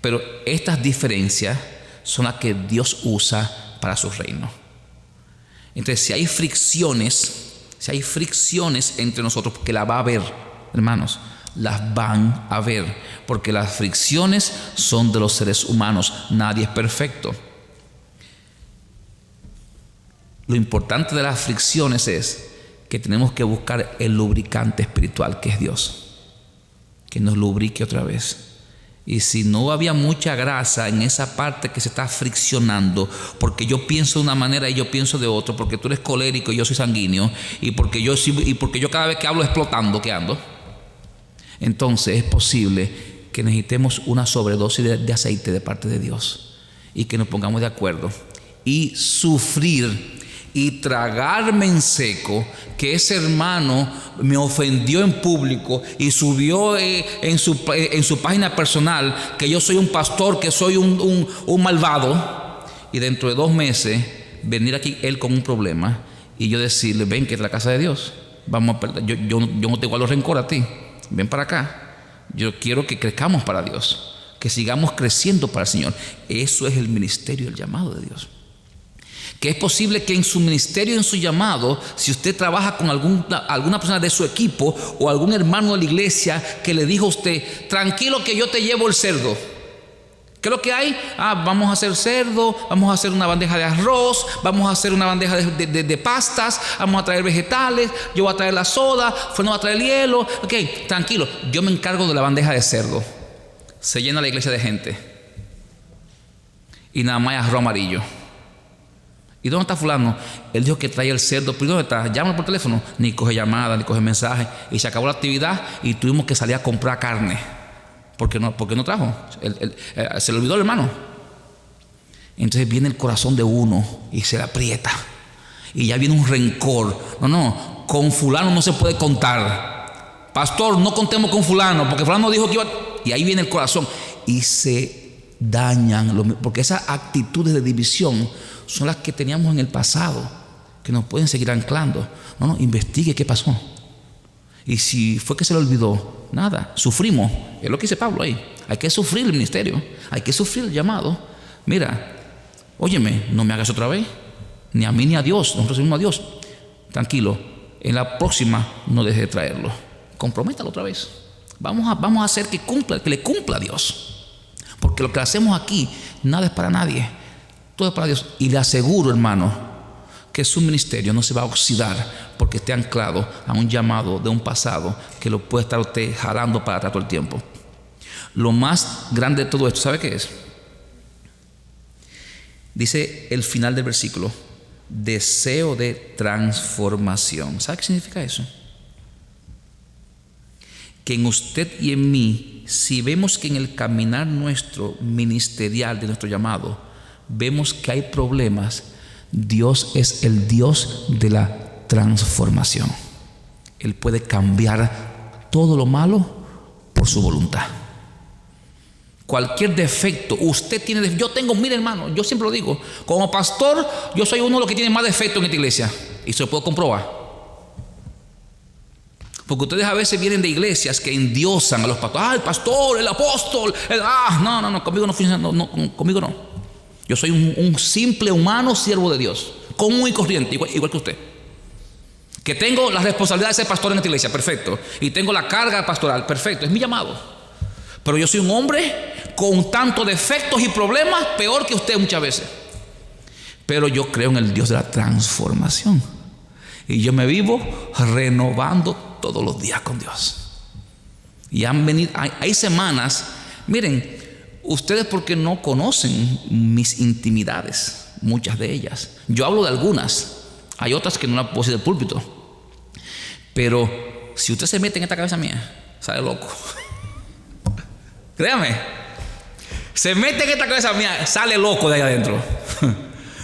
Pero estas diferencias son las que Dios usa para su reino. Entonces, si hay fricciones entre nosotros, porque la va a haber, hermanos, las van a ver, porque las fricciones son de los seres humanos, nadie es perfecto. Lo importante de las fricciones es que tenemos que buscar el lubricante espiritual, que es Dios, que nos lubrique otra vez. Y si no había mucha grasa en esa parte que se está friccionando, porque yo pienso de una manera y yo pienso de otra, porque tú eres colérico y yo soy sanguíneo, y porque yo cada vez que hablo explotando, que ando, entonces es posible que necesitemos una sobredosis de aceite de parte de Dios y que nos pongamos de acuerdo y sufrir y tragarme en seco que ese hermano me ofendió en público y subió en su página personal que yo soy un pastor, que soy un malvado, y dentro de 2 meses venir aquí él con un problema y yo decirle: ven, que es la casa de Dios, vamos a, yo no te guardo rencor a ti, ven para acá, yo quiero que crezcamos para Dios, que sigamos creciendo para el Señor. Eso es el ministerio, el llamado de Dios. Que es posible que en su ministerio, en su llamado, si usted trabaja con alguna persona de su equipo o algún hermano de la iglesia que le dijo a usted: tranquilo que yo te llevo el cerdo. ¿Qué es lo que hay? Vamos a hacer cerdo, vamos a hacer una bandeja de arroz, vamos a hacer una bandeja de pastas, vamos a traer vegetales, yo voy a traer la soda, no va a traer el hielo. Ok, tranquilo, yo me encargo de la bandeja de cerdo. Se llena la iglesia de gente y nada más hay arroz amarillo. ¿Y dónde está fulano? Él dijo que traía el cerdo. ¿Pero dónde está? Llámalo por teléfono. Ni coge llamada, ni coge mensaje. Y se acabó la actividad y tuvimos que salir a comprar carne. ¿Por qué no trajo? Se le olvidó el hermano. Entonces viene el corazón de uno y se le aprieta. Y ya viene un rencor. No, con fulano no se puede contar. Pastor, no contemos con fulano, porque fulano dijo que iba. Y ahí viene el corazón. Y se dañan. Porque esas actitudes de división son las que teníamos en el pasado, que nos pueden seguir anclando. No, investigue qué pasó. Y si fue que se le olvidó, nada, sufrimos. Es lo que dice Pablo ahí. Hay que sufrir el ministerio, hay que sufrir el llamado. Mira, óyeme, no me hagas otra vez, ni a mí ni a Dios. Nosotros servimos a Dios. Tranquilo, en la próxima no deje de traerlo. Comprométalo otra vez. Vamos a hacer que le cumpla a Dios. Porque lo que hacemos aquí, nada es para nadie. Todo es para Dios. Y le aseguro, hermano, que su ministerio no se va a oxidar porque esté anclado a un llamado de un pasado que lo puede estar usted jalando para atrás todo el tiempo. Lo más grande de todo esto, ¿sabe qué es? Dice el final del versículo: deseo de transformación. ¿Sabe qué significa eso? Que en usted y en mí, si vemos que en el caminar nuestro ministerial de nuestro llamado vemos que hay problemas, Dios es el Dios de la transformación. Él puede cambiar todo lo malo por su voluntad. Cualquier defecto, usted tiene. Yo tengo, mire hermano, yo siempre lo digo, como pastor, yo soy uno de los que tiene más defectos en esta iglesia, y se lo puedo comprobar. Porque ustedes a veces vienen de iglesias que endiosan a los pastores. El pastor, el apóstol. No, conmigo no funciona, conmigo no. Yo soy un simple humano siervo de Dios, común y corriente, igual que usted. Que tengo la responsabilidad de ser pastor en esta iglesia, perfecto. Y tengo la carga pastoral, perfecto, es mi llamado. Pero yo soy un hombre con tantos defectos y problemas, peor que usted muchas veces. Pero yo creo en el Dios de la transformación. Y yo me vivo renovando todos los días con Dios. Y hay semanas, miren, ustedes porque no conocen mis intimidades, muchas de ellas. Yo hablo de algunas, hay otras que no las puedo decir del púlpito. Pero si usted se mete en esta cabeza mía, sale loco. Créame, se mete en esta cabeza mía, sale loco de ahí adentro.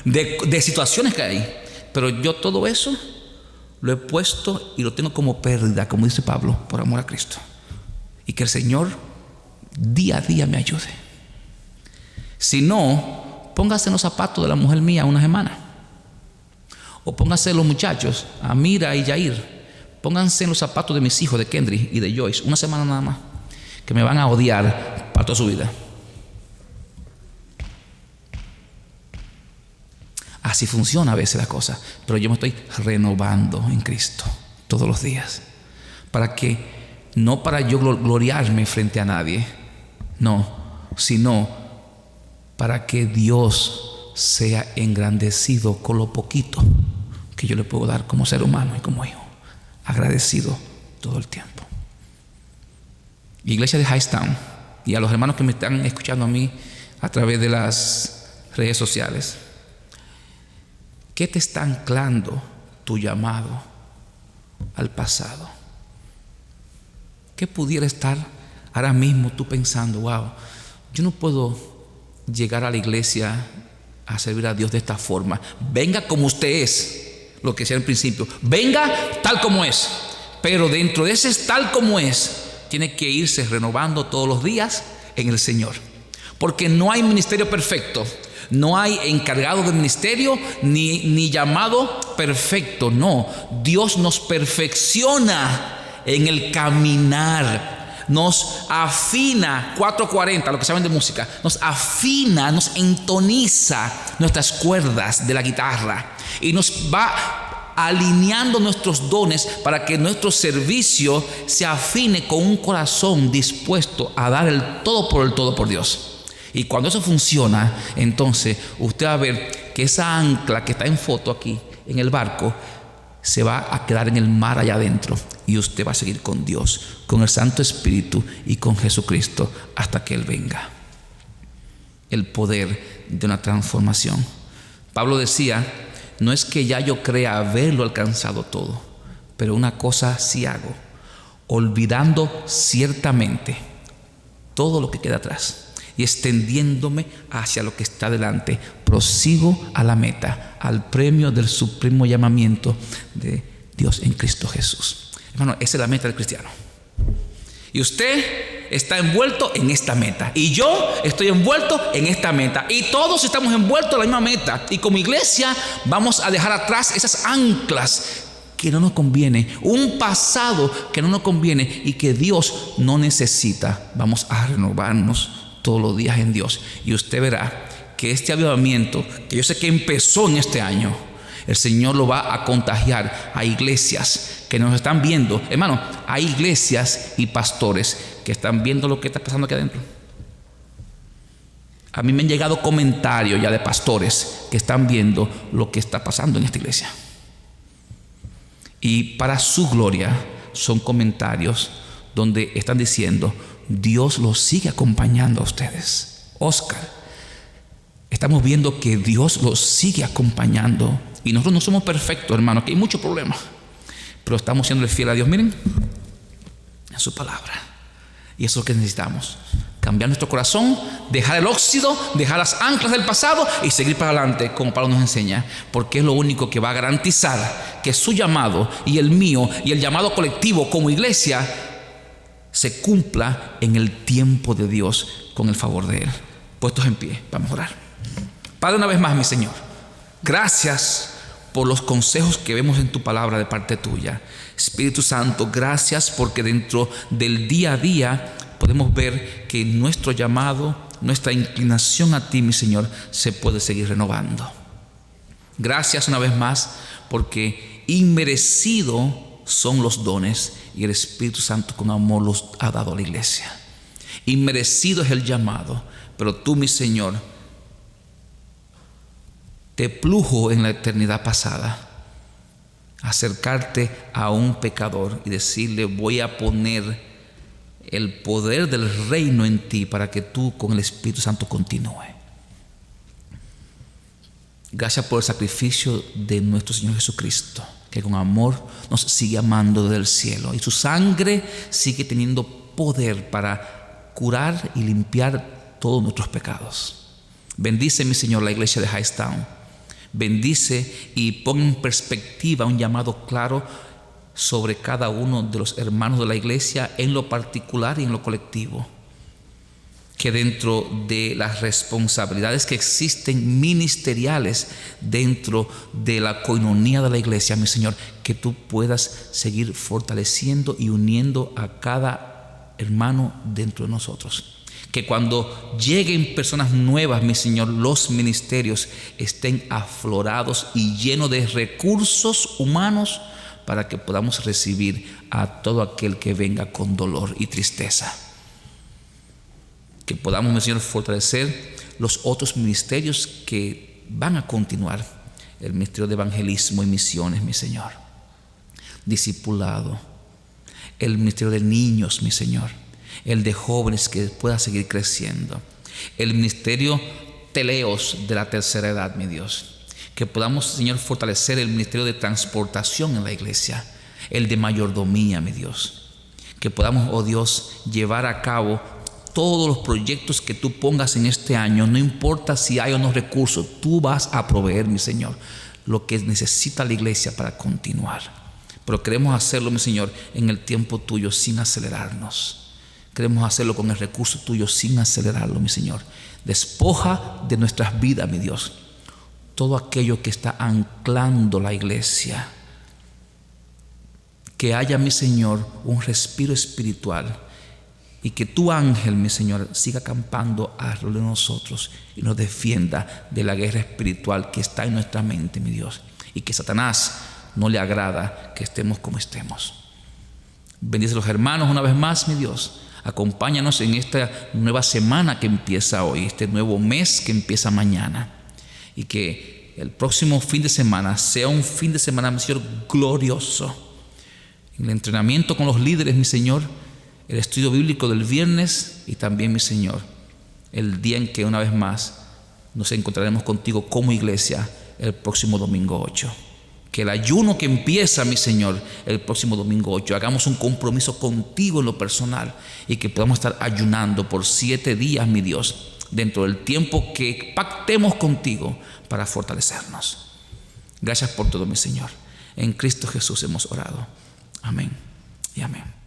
De situaciones que hay. Pero yo todo eso lo he puesto y lo tengo como pérdida, como dice Pablo, por amor a Cristo. Y que el Señor día a día me ayude. Si no, póngase en los zapatos de la mujer mía una semana. O póngase los muchachos, Amira y Jair. Pónganse en los zapatos de mis hijos, de Kendry y de Joyce, una semana nada más. Que me van a odiar para toda su vida. Así funciona a veces la cosa. Pero yo me estoy renovando en Cristo todos los días. Para que, no para yo gloriarme frente a nadie, no, sino para que Dios sea engrandecido con lo poquito que yo le puedo dar como ser humano y como hijo. Agradecido todo el tiempo. Iglesia de Hightstown, y a los hermanos que me están escuchando a mí a través de las redes sociales, ¿qué te está anclando tu llamado al pasado? ¿Qué pudiera estar ahora mismo tú pensando, wow, yo no puedo llegar a la iglesia a servir a Dios de esta forma? Venga como usted es, lo que decía en principio, venga tal como es, pero dentro de ese tal como es, tiene que irse renovando todos los días en el Señor. Porque no hay ministerio perfecto, no hay encargado del ministerio ni llamado perfecto. No, Dios nos perfecciona en el caminar, nos afina, 440, lo que saben de música, nos afina, nos entoniza nuestras cuerdas de la guitarra y nos va alineando nuestros dones para que nuestro servicio se afine con un corazón dispuesto a dar el todo por Dios. Y cuando eso funciona, entonces usted va a ver que esa ancla que está en foto aquí en el barco se va a quedar en el mar allá adentro, y usted va a seguir con Dios, con el Santo Espíritu y con Jesucristo hasta que Él venga. El poder de una transformación. Pablo decía: no es que ya yo crea haberlo alcanzado todo, pero una cosa sí hago, olvidando ciertamente todo lo que queda atrás y extendiéndome hacia lo que está delante, prosigo a la meta, al premio del supremo llamamiento de Dios en Cristo Jesús. Hermano, esa es la meta del cristiano. Y usted está envuelto en esta meta, y yo estoy envuelto en esta meta, y todos estamos envueltos en la misma meta. Y como iglesia vamos a dejar atrás esas anclas que no nos conviene, un pasado que no nos conviene y que Dios no necesita. Vamos a renovarnos todos los días en Dios, y usted verá que este avivamiento, que yo sé que empezó en este año, el Señor lo va a contagiar a iglesias que nos están viendo. Hermano, hay iglesias y pastores que están viendo lo que está pasando aquí adentro. A mí me han llegado comentarios ya de pastores que están viendo lo que está pasando en esta iglesia. Y para su gloria son comentarios donde están diciendo: Dios los sigue acompañando a ustedes. Oscar, estamos viendo que Dios los sigue acompañando. Y nosotros no somos perfectos, hermanos, que hay muchos problemas, pero estamos siendo fieles a Dios. Miren, en su palabra. Y eso es lo que necesitamos: cambiar nuestro corazón, dejar el óxido, dejar las anclas del pasado y seguir para adelante, como Pablo nos enseña, porque es lo único que va a garantizar que su llamado y el mío y el llamado colectivo como iglesia se cumpla en el tiempo de Dios, con el favor de Él. Puestos en pie, vamos a orar. Padre, una vez más, mi Señor, gracias por los consejos que vemos en tu palabra de parte tuya. Espíritu Santo, gracias porque dentro del día a día podemos ver que nuestro llamado nuestra inclinación a ti, mi Señor, se puede seguir renovando. Gracias una vez más, porque inmerecido son los dones y el Espíritu Santo con amor los ha dado a la iglesia. Inmerecido es el llamado, pero tú, mi Señor, te plujo en la eternidad pasada acercarte a un pecador y decirle: voy a poner el poder del reino en ti para que tú con el Espíritu Santo continúe. Gracias por el sacrificio de nuestro Señor Jesucristo, que con amor nos sigue amando desde el cielo, y su sangre sigue teniendo poder para curar y limpiar todos nuestros pecados. Bendice, mi Señor, la iglesia de Hightstown. Bendice y pon en perspectiva un llamado claro sobre cada uno de los hermanos de la iglesia, en lo particular y en lo colectivo. Que dentro de las responsabilidades que existen ministeriales dentro de la coinonía de la iglesia, mi Señor, que tú puedas seguir fortaleciendo y uniendo a cada hermano dentro de nosotros. Que cuando lleguen personas nuevas, mi Señor, los ministerios estén aflorados y llenos de recursos humanos para que podamos recibir a todo aquel que venga con dolor y tristeza. Que podamos, mi Señor, fortalecer los otros ministerios que van a continuar. El ministerio de evangelismo y misiones, mi Señor. Discipulado. El ministerio de niños, mi Señor. El de jóvenes, que pueda seguir creciendo. El ministerio teleos de la tercera edad, mi Dios. Que podamos, Señor, fortalecer el ministerio de transportación en la iglesia. El de mayordomía, mi Dios. Que podamos, oh Dios, llevar a cabo todos los proyectos que tú pongas en este año. No importa si hay o no recursos, tú vas a proveer, mi Señor, lo que necesita la iglesia para continuar. Pero queremos hacerlo, mi Señor, en el tiempo tuyo, sin acelerarnos. Queremos hacerlo con el recurso tuyo, sin acelerarlo, mi Señor. Despoja de nuestras vidas, mi Dios, todo aquello que está anclando la iglesia. Que haya, mi Señor, un respiro espiritual, y que tu ángel, mi Señor, siga acampando alrededor de nosotros y nos defienda de la guerra espiritual que está en nuestra mente, mi Dios. Y que Satanás no le agrada que estemos como estemos. Bendice a los hermanos una vez más, mi Dios. Acompáñanos en esta nueva semana que empieza hoy, este nuevo mes que empieza mañana. Y que el próximo fin de semana sea un fin de semana, mi Señor, glorioso. En el entrenamiento con los líderes, mi Señor, el estudio bíblico del viernes, y también, mi Señor, el día en que una vez más nos encontraremos contigo como iglesia el próximo domingo 8. Que el ayuno que empieza, mi Señor, el próximo domingo 8, hagamos un compromiso contigo en lo personal, y que podamos estar ayunando por 7 días, mi Dios, dentro del tiempo que pactemos contigo para fortalecernos. Gracias por todo, mi Señor. En Cristo Jesús hemos orado. Amén y amén.